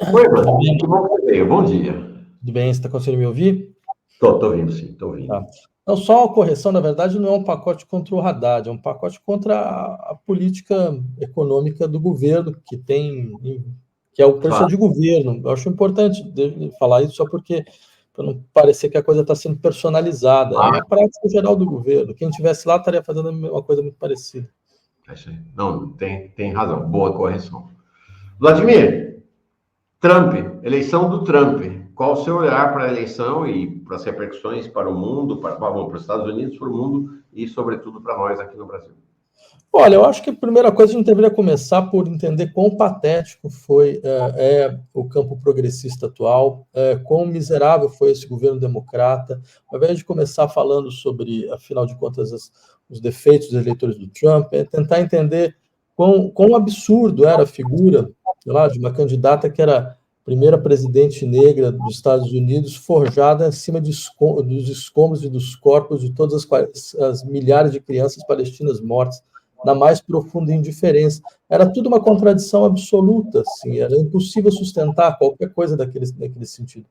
Oi, Tudo mano. bem? Que bom que você veio. Bom dia. Tudo bem? Você está conseguindo me ouvir? Tô ouvindo, sim, tô Tá. ouvindo. Não, só uma correção, na verdade, não é um pacote contra o Haddad, é um pacote contra a política econômica do governo, que é o preço Claro. de governo. Eu acho importante falar isso só porque, para não parecer que a coisa está sendo personalizada. É uma Ah, prática geral do governo. Quem estivesse lá estaria fazendo uma coisa muito parecida. é isso aí. Não, tem razão. Boa correção. Vladimir, Trump, eleição do Trump. Qual o seu olhar para a eleição e para as repercussões para o mundo, bom, para os Estados Unidos, para o mundo e, sobretudo, para nós aqui no Brasil? Olha, eu acho que a primeira coisa a gente deveria começar por entender quão patético foi o campo progressista atual, quão miserável foi esse governo democrata. Ao invés de começar falando sobre, afinal de contas, os defeitos dos eleitores do Trump, é tentar entender quão absurdo era a figura, sei lá, de uma candidata que era a primeira presidente negra dos Estados Unidos, forjada acima dos escombros e dos corpos de todas as milhares de crianças palestinas mortas na mais profunda indiferença. Era tudo uma contradição absoluta, assim, era impossível sustentar qualquer coisa naquele sentido.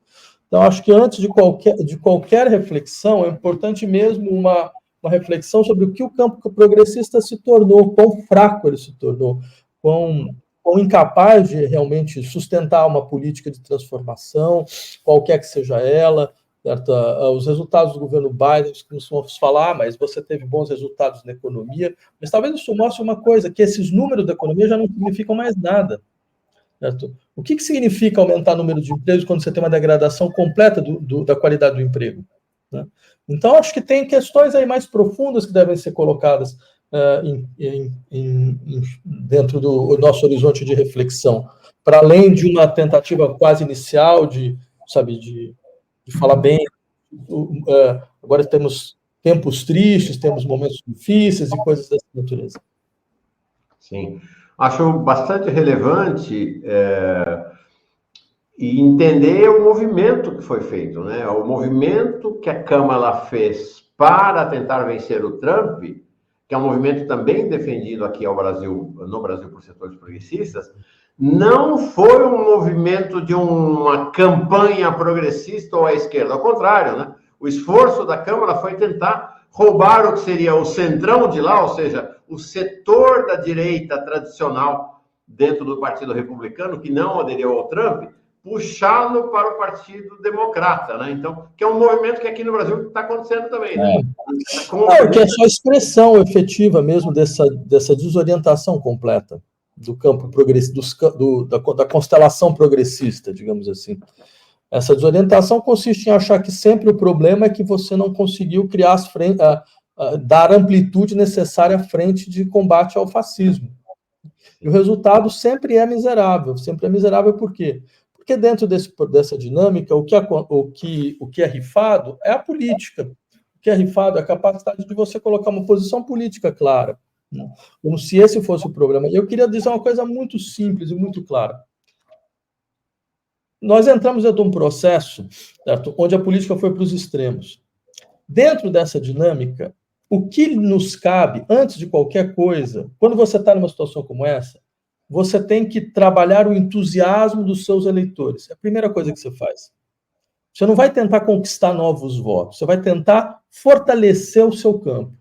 Então, acho que antes de qualquer reflexão, é importante mesmo uma reflexão sobre o que o campo progressista se tornou, quão fraco ele se tornou, quão incapaz de realmente sustentar uma política de transformação, qualquer que seja ela. Certo? Os resultados do governo Biden, costumamos falar, mas você teve bons resultados na economia, mas talvez isso mostre uma coisa, que esses números da economia já não significam mais nada. Certo? O que significa aumentar o número de empregos quando você tem uma degradação completa da qualidade do emprego? Né? Então, acho que tem questões aí mais profundas que devem ser colocadas dentro do nosso horizonte de reflexão, para além de uma tentativa quase inicial de falar bem. Agora temos tempos tristes, temos momentos difíceis e coisas dessa natureza. Sim. Acho bastante relevante e entender o movimento que foi feito, né? O movimento que a Câmara fez para tentar vencer o Trump, que é um movimento também defendido aqui ao Brasil, no Brasil por setores progressistas, não foi um movimento de uma campanha progressista ou à esquerda, ao contrário, né? O esforço da Câmara foi tentar roubar o que seria o centrão de lá, ou seja, o setor da direita tradicional dentro do Partido Republicano, que não aderiu ao Trump, puxá-lo para o Partido Democrata, né? Então, que é um movimento que aqui no Brasil está acontecendo também, né? Que é só a expressão efetiva mesmo dessa desorientação completa do campo progressista, da constelação progressista, digamos assim. Essa desorientação consiste em achar que sempre o problema é que você não conseguiu criar dar a amplitude necessária à frente de combate ao fascismo. E o resultado sempre é miserável. Sempre é miserável por quê? Porque dentro dessa dinâmica, o que é rifado é a política. O que é rifado é a capacidade de você colocar uma posição política clara. Né? Como se esse fosse o problema. E eu queria dizer uma coisa muito simples e muito clara. Nós entramos dentro de um processo, certo, onde a política foi para os extremos. Dentro dessa dinâmica, o que nos cabe, antes de qualquer coisa, quando você está numa situação como essa, você tem que trabalhar o entusiasmo dos seus eleitores. É a primeira coisa que você faz. Você não vai tentar conquistar novos votos, você vai tentar fortalecer o seu campo.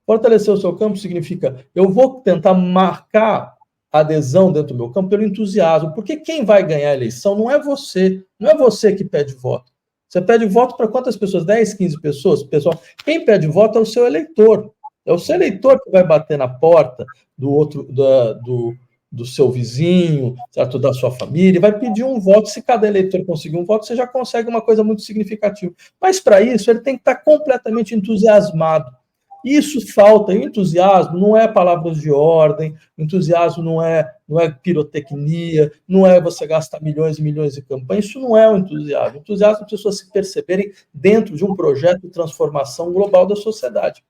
Fortalecer o seu campo significa, eu vou tentar marcar a adesão dentro do meu campo pelo entusiasmo, porque quem vai ganhar a eleição não é você que pede voto. Você pede voto para quantas pessoas? 10, 15 pessoas? Pessoal, quem pede voto é o seu eleitor. É o seu eleitor que vai bater na porta do seu vizinho, certo? Da sua família, e vai pedir um voto. Se cada eleitor conseguir um voto, você já consegue uma coisa muito significativa. Mas para isso, ele tem que estar completamente entusiasmado. Isso falta, e o entusiasmo não é palavras de ordem, entusiasmo não é pirotecnia, não é você gastar milhões e milhões de campanhas, isso não é o entusiasmo. O entusiasmo é as pessoas se perceberem dentro de um projeto de transformação global da sociedade.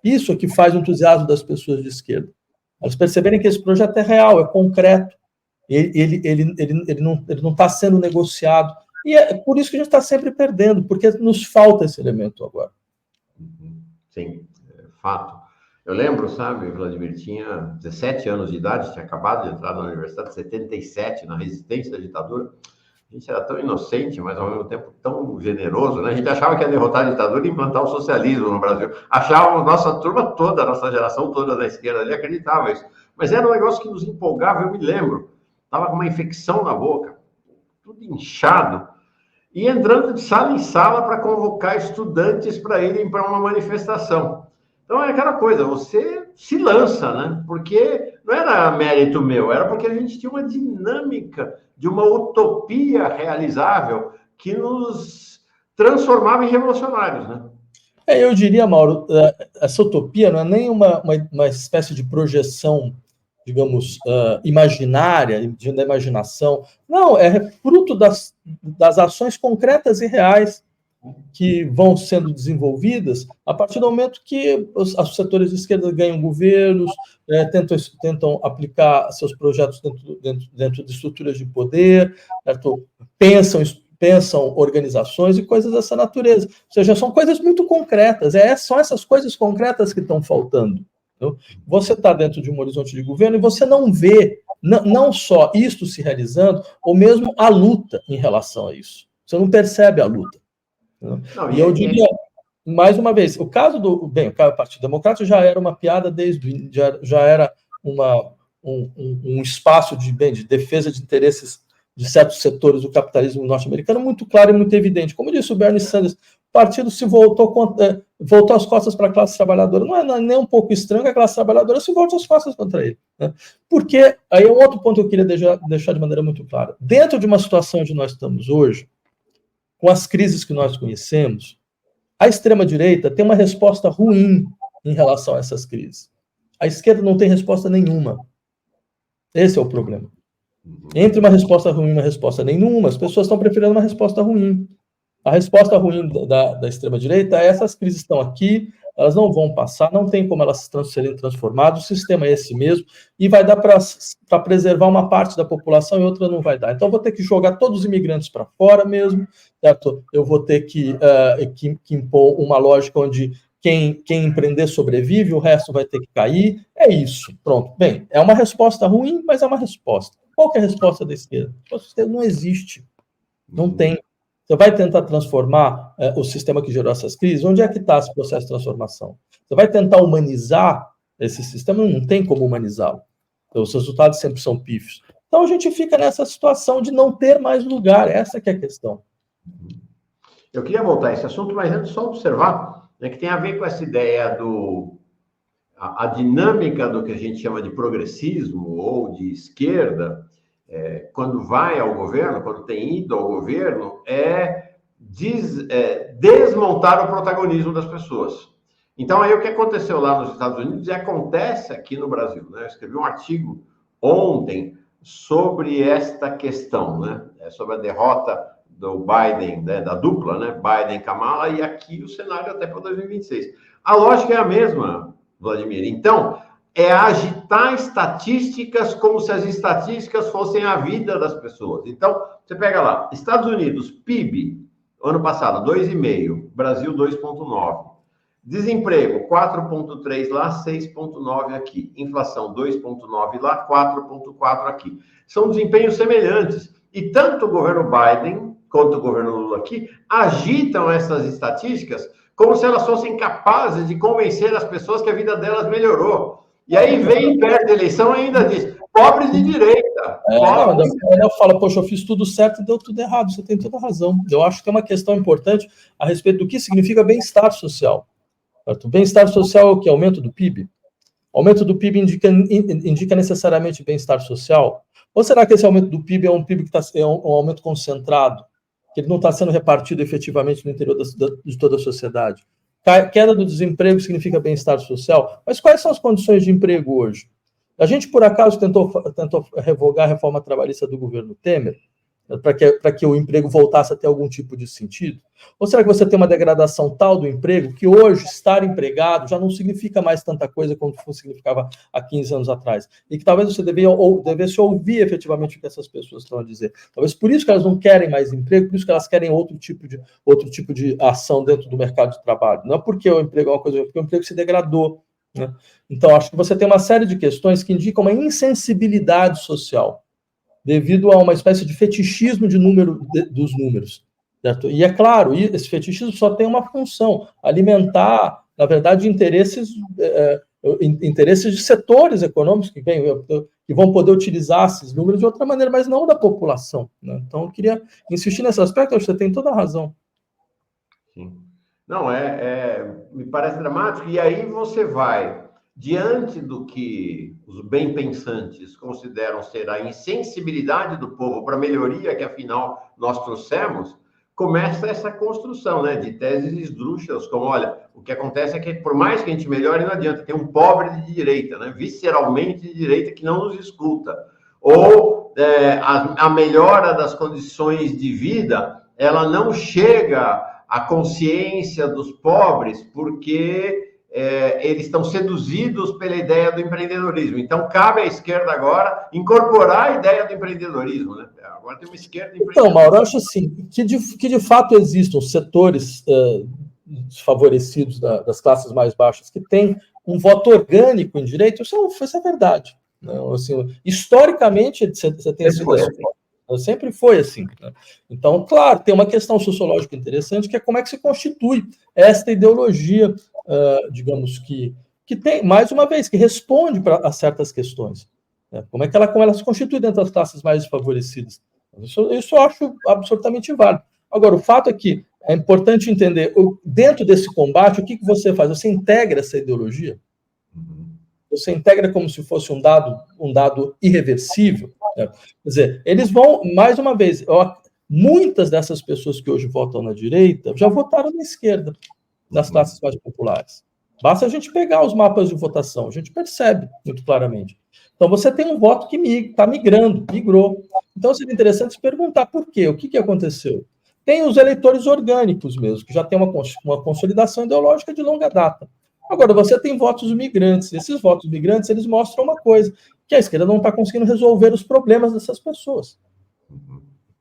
Isso é que faz o entusiasmo das pessoas de esquerda. Elas perceberem que esse projeto é real, é concreto, ele não está sendo negociado. E é por isso que a gente está sempre perdendo, porque nos falta esse elemento agora. Sim, fato. Eu lembro, sabe, Vladimir, tinha 17 anos de idade, tinha acabado de entrar na universidade, em 77, na resistência da ditadura. A gente era tão inocente, mas ao mesmo tempo tão generoso, né? A gente achava que ia derrotar a ditadura e implantar o socialismo no Brasil. Achávamos, nossa turma toda, nossa geração toda da esquerda ali acreditava isso. Mas era um negócio que nos empolgava, eu me lembro. Estava com uma infecção na boca, tudo inchado, e entrando de sala em sala para convocar estudantes para irem para uma manifestação. Então é aquela coisa, você se lança, né? Porque não era mérito meu, era porque a gente tinha uma dinâmica de uma utopia realizável que nos transformava em revolucionários, né? Eu diria, Mauro, essa utopia não é nem uma espécie de projeção, digamos, imaginária, da imaginação. Não, é fruto das ações concretas e reais que vão sendo desenvolvidas a partir do momento que os setores de esquerda ganham governos, tentam aplicar seus projetos dentro de estruturas de poder, certo? Pensam organizações e coisas dessa natureza. Ou seja, são coisas muito concretas. São essas coisas concretas que estão faltando. Então, você está dentro de um horizonte de governo e você não vê não só isto se realizando, ou mesmo a luta em relação a isso. Você não percebe a luta. Não, e eu diria, mais uma vez, o caso do Partido Democrático já era uma piada já era um espaço de defesa de interesses de certos setores do capitalismo norte-americano muito claro e muito evidente. Como disse o Bernie Sanders, o partido se voltou as costas para a classe trabalhadora. Não é nem um pouco estranho que a classe trabalhadora se volte as costas contra ele. Né? Porque, aí é um outro ponto que eu queria deixar de maneira muito clara. Dentro de uma situação onde nós estamos hoje, com as crises que nós conhecemos, a extrema-direita tem uma resposta ruim em relação a essas crises. A esquerda não tem resposta nenhuma. Esse é o problema. Entre uma resposta ruim e uma resposta nenhuma, as pessoas estão preferindo uma resposta ruim. A resposta ruim da extrema-direita é: essas crises estão aqui, elas não vão passar, não tem como elas serem transformadas, o sistema é esse mesmo, e vai dar para preservar uma parte da população e outra não vai dar. Então, eu vou ter que jogar todos os imigrantes para fora mesmo, certo? Eu vou ter que impor uma lógica onde quem empreender sobrevive, o resto vai ter que cair. É isso, pronto. Bem, é uma resposta ruim, mas é uma resposta. Qual que é a resposta da esquerda? A resposta da esquerda não existe. Não tem. Você vai tentar transformar o sistema que gerou essas crises? Onde é que está esse processo de transformação? Você vai tentar humanizar esse sistema? Não tem como humanizá-lo. Então, os resultados sempre são pífios. Então, a gente fica nessa situação de não ter mais lugar. Essa que é a questão. Eu queria voltar a esse assunto, mas antes só observar, né, que tem a ver com essa ideia a dinâmica do que a gente chama de progressismo ou de esquerda, quando vai ao governo, quando tem ido ao governo, desmontar o protagonismo das pessoas. Então, aí o que aconteceu lá nos Estados Unidos e acontece aqui no Brasil, né? Eu escrevi um artigo ontem sobre esta questão, né? Sobre a derrota do Biden, né? Da dupla, né? Biden-Kamala, e aqui o cenário até para 2026. A lógica é a mesma, Vladimir. Então, é agitar estatísticas como se as estatísticas fossem a vida das pessoas. Então, você pega lá, Estados Unidos, PIB, ano passado, 2,5%, Brasil, 2,9%. Desemprego, 4,3% lá, 6,9% aqui. Inflação, 2,9% lá, 4,4% aqui. São desempenhos semelhantes. E tanto o governo Biden quanto o governo Lula aqui agitam essas estatísticas como se elas fossem capazes de convencer as pessoas que a vida delas melhorou. E aí vem, perde a eleição e ainda diz, pobre de direita. Ela fala, poxa, eu fiz tudo certo e deu tudo errado. Você tem toda a razão. Eu acho que é uma questão importante a respeito do que significa bem-estar social. O bem-estar social é o que? Aumento do PIB? Aumento do PIB indica necessariamente bem-estar social? Ou será que esse aumento do PIB é um PIB que é um aumento concentrado, que ele não está sendo repartido efetivamente no interior de toda a sociedade? Queda do desemprego significa bem-estar social? Mas quais são as condições de emprego hoje? A gente, por acaso, tentou revogar a reforma trabalhista do governo Temer, para que o emprego voltasse a ter algum tipo de sentido? Ou será que você tem uma degradação tal do emprego que hoje estar empregado já não significa mais tanta coisa como significava há 15 anos atrás? E que talvez você devesse ouvir efetivamente o que essas pessoas estão a dizer. Talvez por isso que elas não querem mais emprego, por isso que elas querem outro tipo de ação dentro do mercado de trabalho. Não é porque o emprego é uma coisa, porque o emprego se degradou. né? Então, acho que você tem uma série de questões que indicam uma insensibilidade social, devido a uma espécie de fetichismo dos números. Certo? E é claro, esse fetichismo só tem uma função: alimentar, na verdade, interesses de setores econômicos que vão poder utilizar esses números de outra maneira, mas não da população, né? Então, eu queria insistir nesse aspecto, acho que você tem toda a razão. Sim. Não, me parece dramático, e aí você vai, diante do que os bem-pensantes consideram ser a insensibilidade do povo para a melhoria que, afinal, nós trouxemos, começa essa construção, né, de teses esdrúxulas, como, olha, o que acontece é que, por mais que a gente melhore, não adianta, tem um pobre de direita, né, visceralmente de direita, que não nos escuta. Ou a melhora das condições de vida, ela não chega à consciência dos pobres, porque eles estão seduzidos pela ideia do empreendedorismo. Então, cabe à esquerda agora incorporar a ideia do empreendedorismo, né? Agora tem uma esquerda empreendedora. Então, Mauro, eu acho assim, que de fato existam setores desfavorecidos das classes mais baixas que têm um voto orgânico em direito, isso é verdade. Não, assim, historicamente, você tem sido assim. Sempre foi assim, né? Então, claro, tem uma questão sociológica interessante, que é como é que se constitui esta ideologia, digamos que tem, mais uma vez, que responde a certas questões, né? Como ela se constitui dentro das classes mais desfavorecidas. Isso eu acho absolutamente válido. Agora, o fato é que é importante entender, dentro desse combate, o que você faz? Você integra essa ideologia? Você integra como se fosse um dado irreversível, né? Quer dizer, eles vão, mais uma vez, muitas dessas pessoas que hoje votam na direita já votaram na esquerda, nas classes mais populares. Basta a gente pegar os mapas de votação, a gente percebe muito claramente. Então, você tem um voto que está migrou. Então, seria interessante se perguntar por quê, o que aconteceu. Tem os eleitores orgânicos mesmo, que já tem uma consolidação ideológica de longa data. Agora, você tem votos migrantes. Esses votos migrantes, eles mostram uma coisa, que a esquerda não está conseguindo resolver os problemas dessas pessoas.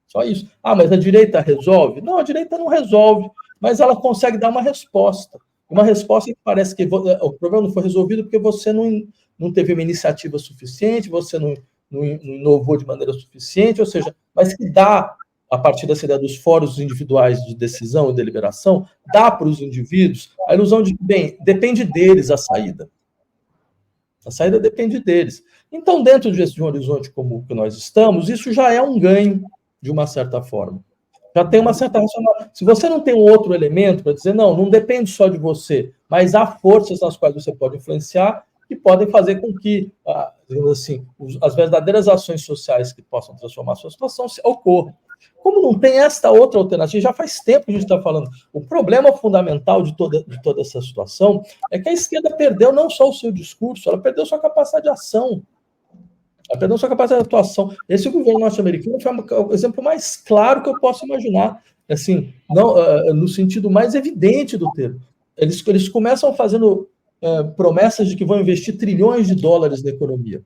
Só isso. Ah, mas a direita resolve? Não, a direita não resolve, mas ela consegue dar uma resposta. Uma resposta que parece que o problema não foi resolvido porque você não teve uma iniciativa suficiente, você não inovou de maneira suficiente, ou seja, mas que dá, a partir dessa ideia dos fóruns individuais de decisão e deliberação, dá para os indivíduos a ilusão de que, bem, depende deles a saída. A saída depende deles. Então, dentro de um horizonte como o que nós estamos, isso já é um ganho, de uma certa forma. Já tem uma certa racionalidade. Se você não tem um outro elemento para dizer, não depende só de você, mas há forças nas quais você pode influenciar que podem fazer com que, digamos assim, as verdadeiras ações sociais que possam transformar a sua situação ocorram. Como não tem esta outra alternativa, já faz tempo que a gente está falando. O problema fundamental de toda essa situação é que a esquerda perdeu não só o seu discurso, ela perdeu sua capacidade de ação. Ela perdeu sua capacidade de atuação. Esse governo norte-americano foi o exemplo mais claro que eu posso imaginar. Assim, no sentido mais evidente do termo. Eles começam fazendo promessas de que vão investir trilhões de dólares na economia.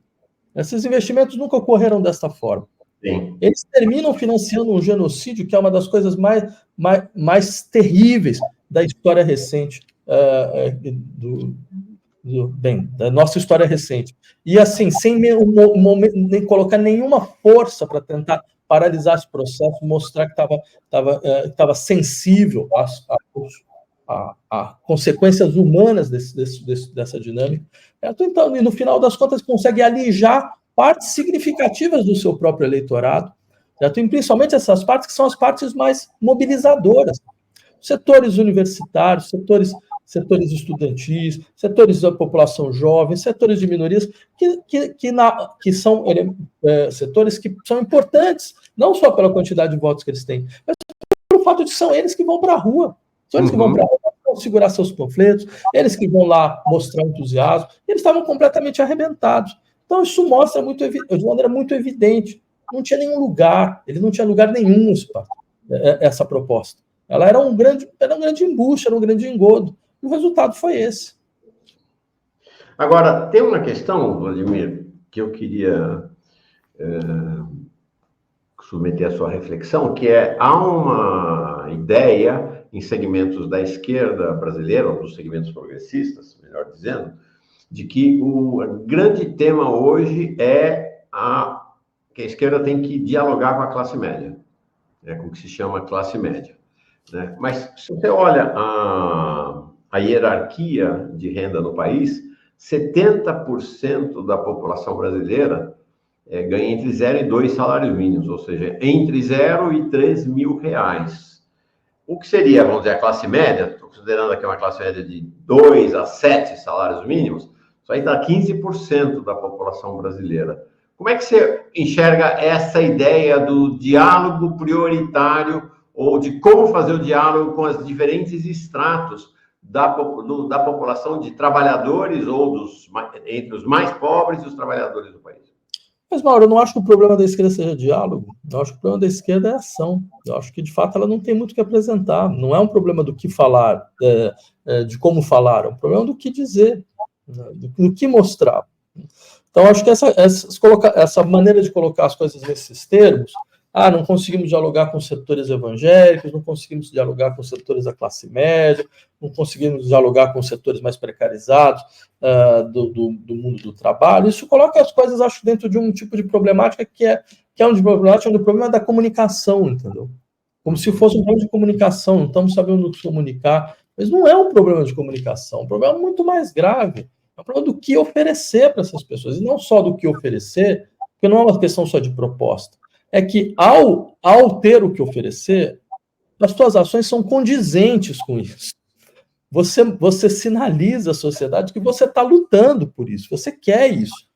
Esses investimentos nunca ocorreram desta forma. Sim. Eles terminam financiando um genocídio que é uma das coisas mais terríveis da história recente, da nossa história recente. E assim, sem nem colocar nenhuma força para tentar paralisar esse processo, mostrar que estava sensível a consequências humanas dessa dinâmica. Então, e no final das contas, consegue alijar partes significativas do seu próprio eleitorado, certo? E principalmente essas partes que são as partes mais mobilizadoras. Setores universitários, setores estudantis, setores da população jovem, setores de minorias, que são setores que são importantes, não só pela quantidade de votos que eles têm, mas pelo fato de que são eles que vão para a rua. São eles que vão para a rua, vão segurar seus panfletos, eles que vão lá mostrar entusiasmo, eles estavam completamente arrebentados. Então, isso mostra de maneira muito evidente. Não tinha nenhum lugar, ele não tinha lugar nenhum essa proposta. Ela era um grande embuste, era um grande engodo. E o resultado foi esse. Agora, tem uma questão, Vladimir, que eu queria submeter a sua reflexão, que há uma ideia em segmentos da esquerda brasileira, ou dos segmentos progressistas, melhor dizendo, de que o grande tema hoje é que a esquerda tem que dialogar com a classe média, né, com o que se chama classe média. Né? Mas se você olha a hierarquia de renda no país, 70% da população brasileira ganha entre 0 e 2 salários mínimos, ou seja, entre 0 e 3 mil reais. O que seria, vamos dizer, a classe média, estou considerando aqui uma classe média de 2 a 7 salários mínimos, isso aí dá 15% da população brasileira. Como é que você enxerga essa ideia do diálogo prioritário ou de como fazer o diálogo com os diferentes estratos da população de trabalhadores ou entre os mais pobres e os trabalhadores do país? Mas, Mauro, eu não acho que o problema da esquerda seja diálogo. Eu acho que o problema da esquerda é ação. Eu acho que, de fato, ela não tem muito o que apresentar. Não é um problema do que falar, de como falar. É um problema do que dizer, né, do que mostrar. Então, acho que essa maneira de colocar as coisas nesses termos, não conseguimos dialogar com setores evangélicos, não conseguimos dialogar com setores da classe média, não conseguimos dialogar com setores mais precarizados do mundo do trabalho. Isso coloca as coisas, acho, dentro de um tipo de problemática que é onde o problema é da comunicação, entendeu? Como se fosse um problema de comunicação, não estamos sabendo nos comunicar. Mas não é um problema de comunicação, é um problema muito mais grave. É um problema do que oferecer para essas pessoas, e não só do que oferecer, porque não é uma questão só de proposta. É que, ao ter o que oferecer, as suas ações são condizentes com isso. Você sinaliza à sociedade que você está lutando por isso, você quer isso.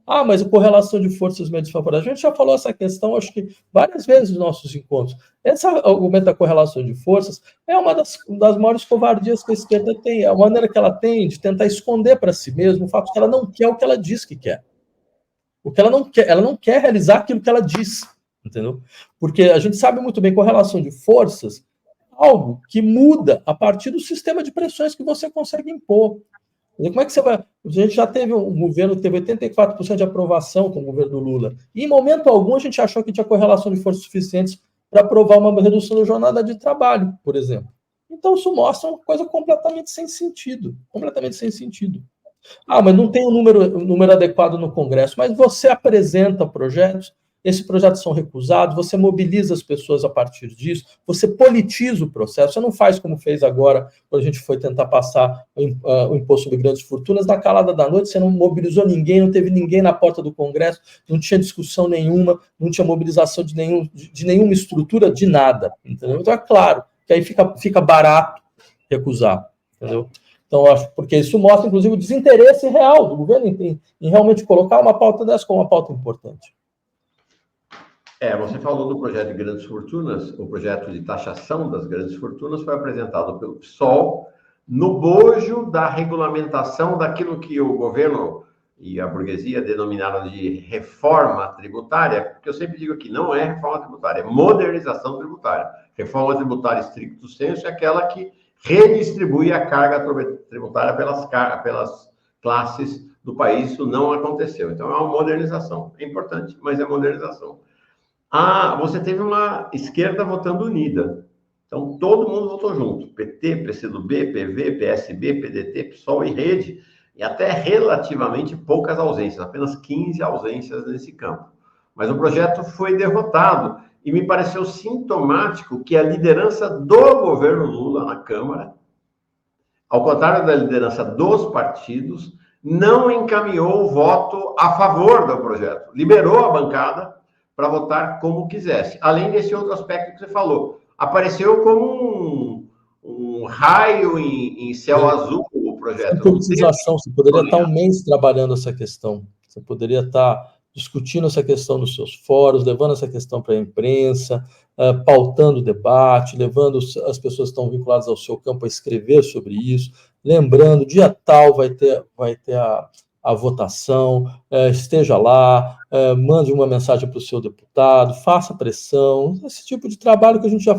Mas a correlação de forças meio desfavoráveis. A gente já falou essa questão, acho que várias vezes nos nossos encontros. Esse argumento da correlação de forças é uma das maiores covardias que a esquerda tem. É a maneira que ela tem de tentar esconder para si mesma o fato de que ela não quer o que ela diz que quer. O que ela não quer realizar aquilo que ela diz, entendeu? Porque a gente sabe muito bem que correlação de forças é algo que muda a partir do sistema de pressões que você consegue impor. Como é que você vai... A gente já teve um governo que teve 84% de aprovação com o governo do Lula. E em momento algum a gente achou que tinha correlação de forças suficientes para aprovar uma redução da jornada de trabalho, por exemplo. Então isso mostra uma coisa completamente sem sentido. Completamente sem sentido. Mas não tem um número adequado no Congresso. Mas você apresenta projetos, esses projetos são recusados, você mobiliza as pessoas a partir disso, você politiza o processo, você não faz como fez agora, quando a gente foi tentar passar o imposto sobre grandes fortunas, na calada da noite, você não mobilizou ninguém, não teve ninguém na porta do Congresso, não tinha discussão nenhuma, não tinha mobilização de nenhuma estrutura, de nada, entendeu? Então é claro que aí fica barato recusar, entendeu? Então, acho porque isso mostra, inclusive, o desinteresse real do governo em realmente colocar uma pauta dessa como uma pauta importante. Você falou do projeto de grandes fortunas. O projeto de taxação das grandes fortunas foi apresentado pelo PSOL no bojo da regulamentação daquilo que o governo e a burguesia denominaram de reforma tributária, porque eu sempre digo que não é reforma tributária, é modernização tributária. Reforma tributária estricto sensu é aquela que redistribui a carga tributária pelas classes do país. Isso não aconteceu. Então, é uma modernização. É importante, mas é modernização. Você teve uma esquerda votando unida. Então, todo mundo votou junto. PT, PCdoB, PV, PSB, PDT, PSOL e Rede. E até relativamente poucas ausências, apenas 15 ausências nesse campo. Mas o projeto foi derrotado. E me pareceu sintomático que a liderança do governo Lula na Câmara, ao contrário da liderança dos partidos, não encaminhou o voto a favor do projeto. Liberou a bancada para votar como quisesse. Além desse outro aspecto que você falou, apareceu como um raio em céu azul o projeto. Politização, você poderia estar um mês trabalhando essa questão, você poderia estar discutindo essa questão nos seus fóruns, levando essa questão para a imprensa, pautando o debate, levando as pessoas que estão vinculadas ao seu campo a escrever sobre isso, lembrando, dia tal vai ter a votação, esteja lá, mande uma mensagem para o seu deputado, faça pressão, esse tipo de trabalho que a gente já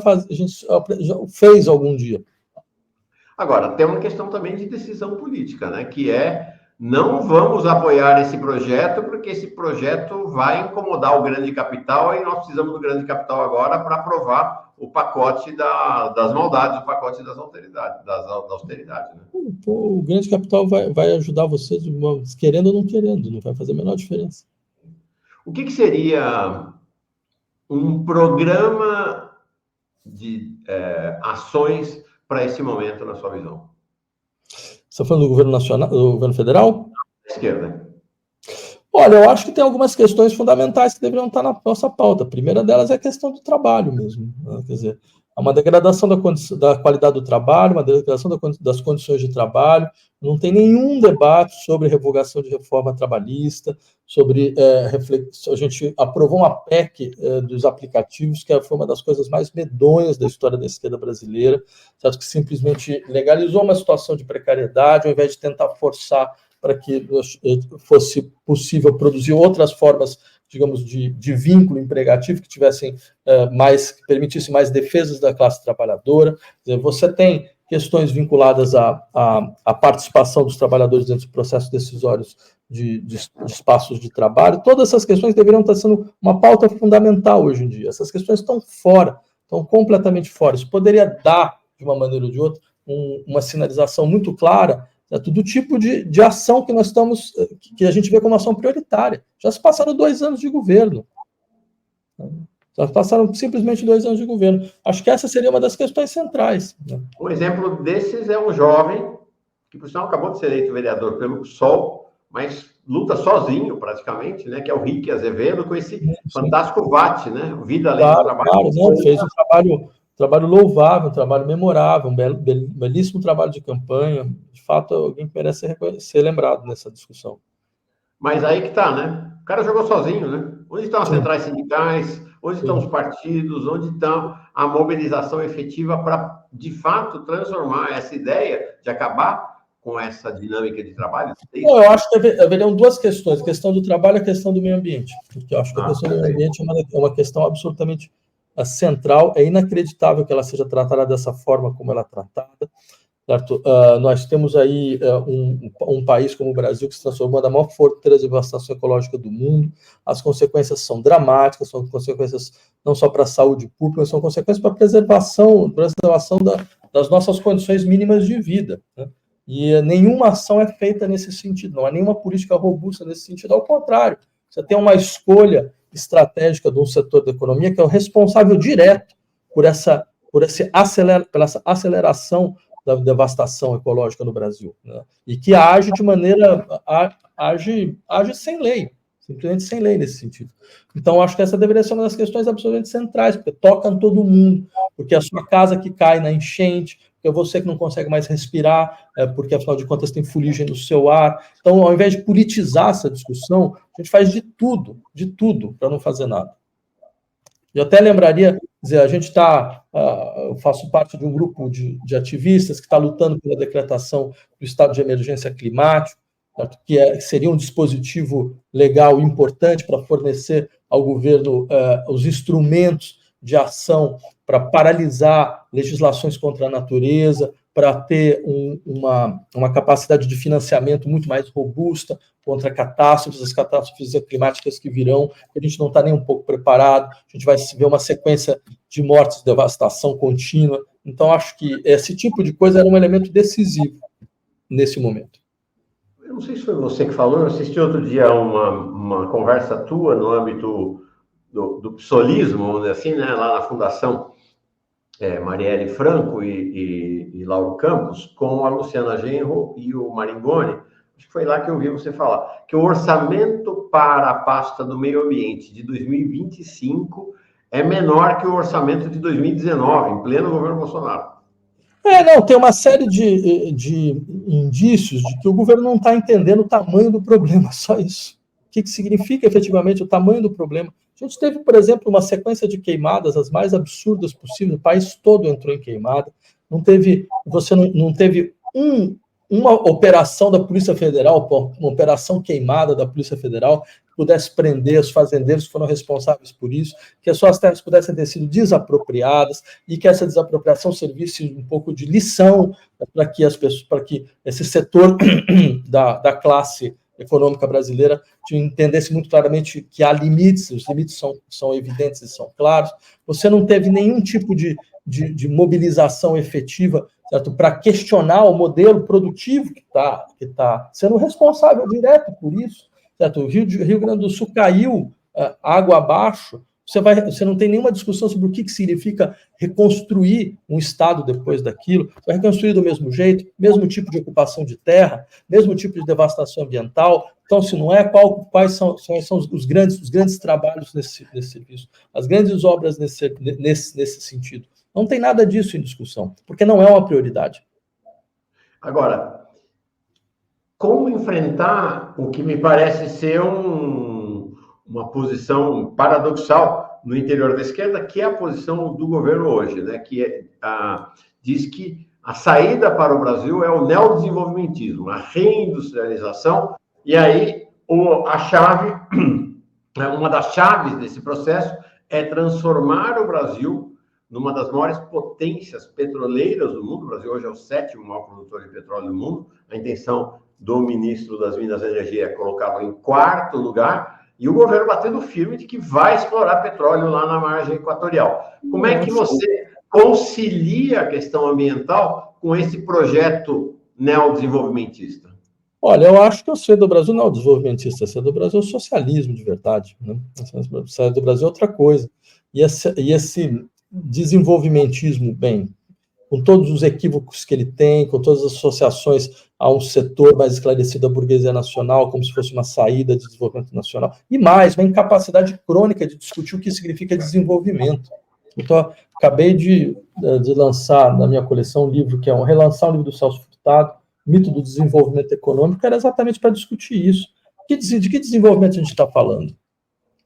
fez algum dia. Agora, tem uma questão também de decisão política, né? Que é não vamos apoiar esse projeto, porque esse projeto vai incomodar o grande capital e nós precisamos do grande capital agora para aprovar o pacote das maldades, o pacote das austeridades. Da austeridade, né? O grande capital vai ajudar vocês, querendo ou não querendo, não vai fazer a menor diferença. O que seria um programa de ações para esse momento, na sua visão? Você está falando do governo nacional, do governo federal? Esquerda. Olha, eu acho que tem algumas questões fundamentais que deveriam estar na nossa pauta. A primeira delas é a questão do trabalho mesmo. Né? Quer dizer, há uma degradação da qualidade do trabalho, uma degradação das condições de trabalho. Não tem nenhum debate sobre revogação de reforma trabalhista, sobre a gente aprovou uma PEC dos aplicativos, que foi uma das coisas mais medonhas da história da esquerda brasileira, certo? Que simplesmente legalizou uma situação de precariedade, ao invés de tentar forçar para que fosse possível produzir outras formas, digamos, de vínculo empregativo que tivessem que permitissem mais defesas da classe trabalhadora. Quer dizer, você tem questões vinculadas à participação dos trabalhadores dentro do processo decisórios de espaços de trabalho. Todas essas questões deveriam estar sendo uma pauta fundamental hoje em dia. Essas questões estão fora, estão completamente fora. Isso poderia dar, de uma maneira ou de outra, uma sinalização muito clara do tipo de ação que nós estamos, que a gente vê como ação prioritária. Já se passaram 2 anos de governo. Já passaram simplesmente 2 anos de governo. Acho que essa seria uma das questões centrais. Né? Um exemplo desses é um jovem, que por sinal acabou de ser eleito vereador pelo PSOL, mas luta sozinho praticamente, né? Que é o Rick Azevedo, com esse fantástico VAT, né? Vida além do trabalho. Claro, não, fez um trabalho louvável, um trabalho memorável, um belíssimo trabalho de campanha. De fato, alguém que merece ser lembrado nessa discussão. Mas aí que tá, né? O cara jogou sozinho, né? Onde estão as centrais sindicais? Onde estão os partidos? Onde está a mobilização efetiva para, de fato, transformar essa ideia de acabar com essa dinâmica de trabalho? Não, eu acho que haveriam 2 questões, a questão do trabalho e a questão do meio ambiente. Porque eu acho que a questão do meio ambiente é uma questão absolutamente central. É inacreditável que ela seja tratada dessa forma como ela é tratada. Certo? Nós temos aí um país como o Brasil que se transformou na maior fortaleza de devastação ecológica do mundo. As consequências são dramáticas, são consequências não só para a saúde pública, mas são consequências para a preservação das nossas condições mínimas de vida. Né? E nenhuma ação é feita nesse sentido, não há nenhuma política robusta nesse sentido, ao contrário. Você tem uma escolha estratégica de um setor da economia que é o responsável direto pela aceleração da devastação ecológica no Brasil, né? E que age de maneira, age sem lei, simplesmente sem lei nesse sentido. Então, acho que essa deveria ser uma das questões absolutamente centrais, porque toca em todo mundo, porque é a sua casa que cai na enchente, porque é você que não consegue mais respirar, porque, afinal de contas, tem fuligem no seu ar. Então, ao invés de politizar essa discussão, a gente faz de tudo para não fazer nada. Eu até lembraria, dizer, a gente eu faço parte de um grupo de ativistas que está lutando pela decretação do estado de emergência climático, que seria um dispositivo legal importante para fornecer ao governo os instrumentos de ação para paralisar legislações contra a natureza, para ter uma capacidade de financiamento muito mais robusta contra as catástrofes climáticas que virão, que a gente não está nem um pouco preparado, a gente vai ver uma sequência de mortes, devastação contínua. Então, acho que esse tipo de coisa era um elemento decisivo nesse momento. Eu não sei se foi você que falou, eu assisti outro dia uma conversa tua no âmbito do psolismo, vamos dizer assim, né, lá na Fundação Marielle Franco e Lauro Campos, com a Luciana Genro e o Maringoni. Acho que foi lá que eu ouvi você falar, que o orçamento para a pasta do meio ambiente de 2025 é menor que o orçamento de 2019, em pleno governo Bolsonaro. Tem uma série de indícios de que o governo não está entendendo o tamanho do problema, só isso. O que significa efetivamente o tamanho do problema? A gente teve, por exemplo, uma sequência de queimadas, as mais absurdas possíveis, o país todo entrou em queimada, não teve uma operação da Polícia Federal, uma operação queimada da Polícia Federal, pudesse prender os fazendeiros que foram responsáveis por isso, que as suas terras pudessem ter sido desapropriadas e que essa desapropriação servisse um pouco de lição para que as pessoas, para que esse setor da classe econômica brasileira entendesse muito claramente que há limites, os limites são evidentes e são claros. Você não teve nenhum tipo de mobilização efetiva, certo, para questionar o modelo produtivo que está sendo responsável direto por isso. Certo? O Rio Grande do Sul caiu água abaixo, você não tem nenhuma discussão sobre o que significa reconstruir um Estado depois daquilo, vai reconstruir do mesmo jeito, mesmo tipo de ocupação de terra, mesmo tipo de devastação ambiental. Então, se não é, quais são os grandes trabalhos nesse serviço, as grandes obras nesse sentido? Não tem nada disso em discussão, porque não é uma prioridade. Agora, como enfrentar o que me parece ser uma posição paradoxal no interior da esquerda, que é a posição do governo hoje, né? Que diz que a saída para o Brasil é o neodesenvolvimentismo, a reindustrialização, e aí a chave, uma das chaves desse processo é transformar o Brasil numa das maiores potências petroleiras do mundo. O Brasil hoje é o 7º maior produtor de petróleo do mundo. A intenção do ministro das Minas e Energia é colocá-lo em 4º lugar, e o governo batendo firme de que vai explorar petróleo lá na margem equatorial. Como é que você concilia a questão ambiental com esse projeto neodesenvolvimentista? Olha, eu acho que o ser do Brasil não é o desenvolvimentista, o ser do Brasil é o socialismo de verdade, né? O ser do Brasil é outra coisa. E esse desenvolvimentismo, bem, com todos os equívocos que ele tem, com todas as associações a um setor mais esclarecido da burguesia nacional, como se fosse uma saída de desenvolvimento nacional, e mais, uma incapacidade crônica de discutir o que significa desenvolvimento. Então, acabei de lançar na minha coleção um livro que é relançar um livro do Celso Furtado, Mito do Desenvolvimento Econômico, era exatamente para discutir isso. De que desenvolvimento a gente está falando? O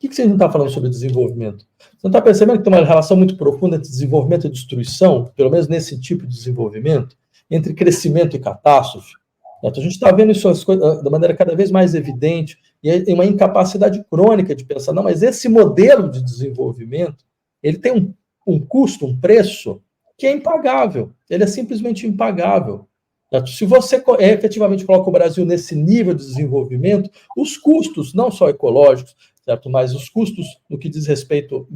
que você não está falando sobre desenvolvimento? Você não está percebendo que tem uma relação muito profunda entre desenvolvimento e destruição, pelo menos nesse tipo de desenvolvimento, entre crescimento e catástrofe? A gente está vendo isso da maneira cada vez mais evidente, e é uma incapacidade crônica de pensar, não, mas esse modelo de desenvolvimento, ele tem um custo, um preço, que é impagável, ele é simplesmente impagável. Se você efetivamente coloca o Brasil nesse nível de desenvolvimento, os custos, não só ecológicos, certo? Mas os custos no que diz respeito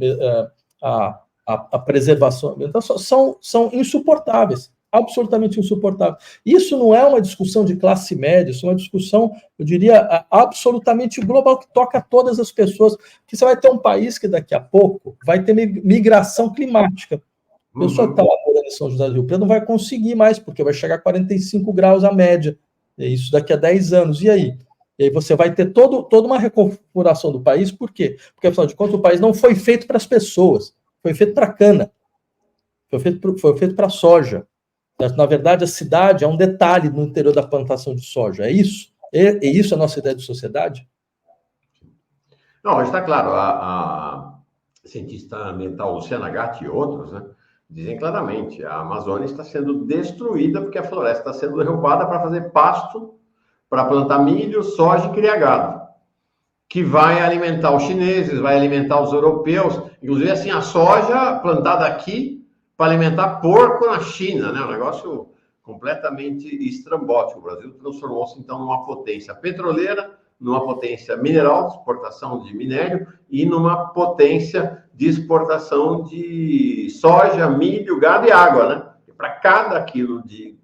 à preservação ambiental são insuportáveis, absolutamente insuportáveis. Isso não é uma discussão de classe média, isso é uma discussão, eu diria, absolutamente global, que toca a todas as pessoas, que você vai ter um país que daqui a pouco vai ter migração climática. A pessoa que está lá morando em São José do Rio Preto não vai conseguir mais, porque vai chegar a 45 graus a média. É isso daqui a 10 anos. E aí? E aí você vai ter toda uma reconfiguração do país. Por quê? Porque, afinal de contas, o país não foi feito para as pessoas. Foi feito para a cana. Foi feito para a soja. Na verdade, a cidade é um detalhe no interior da plantação de soja. É isso? É isso a nossa ideia de sociedade? Não, está claro. A cientista ambiental Luciana Gatti e outros, né, dizem claramente, a Amazônia está sendo destruída porque a floresta está sendo derrubada para fazer pasto, para plantar milho, soja e criar gado, que vai alimentar os chineses, vai alimentar os europeus, inclusive assim, a soja plantada aqui para alimentar porco na China, né? Um negócio completamente estrambótico. O Brasil transformou-se então numa potência petroleira, numa potência mineral, de exportação de minério, e numa potência de exportação de soja, milho, gado e água, né? E para cada quilo de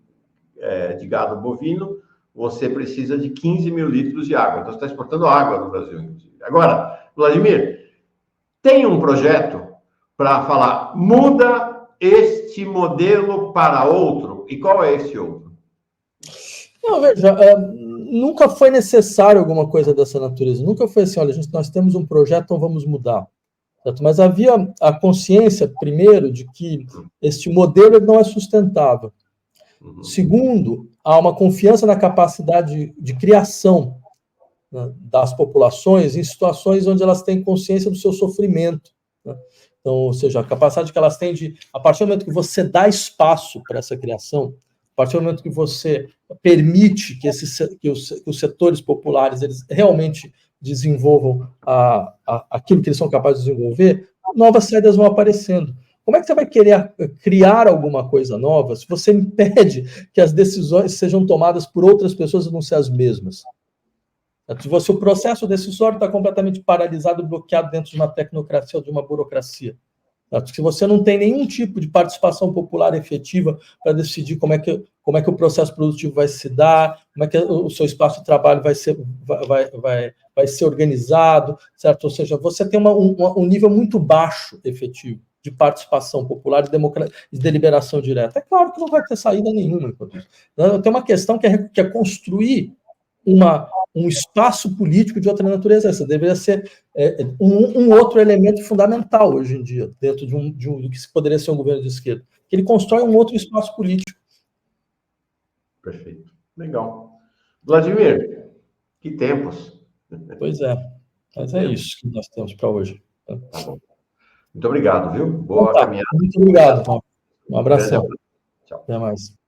gado bovino, você precisa de 15 mil litros de água. Então, você está exportando água no Brasil, inclusive. Agora, Vladimir, tem um projeto para falar, muda este modelo para outro. E qual é esse outro? Não, veja, nunca foi necessário alguma coisa dessa natureza. Nunca foi assim, olha, nós temos um projeto, então vamos mudar. Certo? Mas havia a consciência, primeiro, de que este modelo não é sustentável. Segundo, há uma confiança na capacidade de criação, né, das populações em situações onde elas têm consciência do seu sofrimento, né? Então, ou seja, a capacidade que elas têm de, a partir do momento que você dá espaço para essa criação, a partir do momento que você permite que os setores populares eles realmente desenvolvam aquilo que eles são capazes de desenvolver, novas saídas vão aparecendo. Como é que você vai querer criar alguma coisa nova se você impede que as decisões sejam tomadas por outras pessoas e não ser as mesmas? Se o processo decisório está completamente paralisado, bloqueado dentro de uma tecnocracia ou de uma burocracia, se você não tem nenhum tipo de participação popular efetiva para decidir como é que o processo produtivo vai se dar, como é que o seu espaço de trabalho vai ser organizado, certo? Ou seja, você tem um nível muito baixo efetivo de participação popular e deliberação direta. É claro que não vai ter saída nenhuma enquanto isso. Tem uma questão que é construir um espaço político de outra natureza. Essa deveria ser um outro elemento fundamental hoje em dia, dentro do que poderia ser um governo de esquerda. Que ele constrói um outro espaço político. Perfeito. Legal. Vladimir, que tempos. Pois é. Mas é isso que nós temos para hoje. Tá bom. Muito obrigado, viu? Boa caminhada. Muito obrigado, Paulo. Um abração. Tchau. Até mais.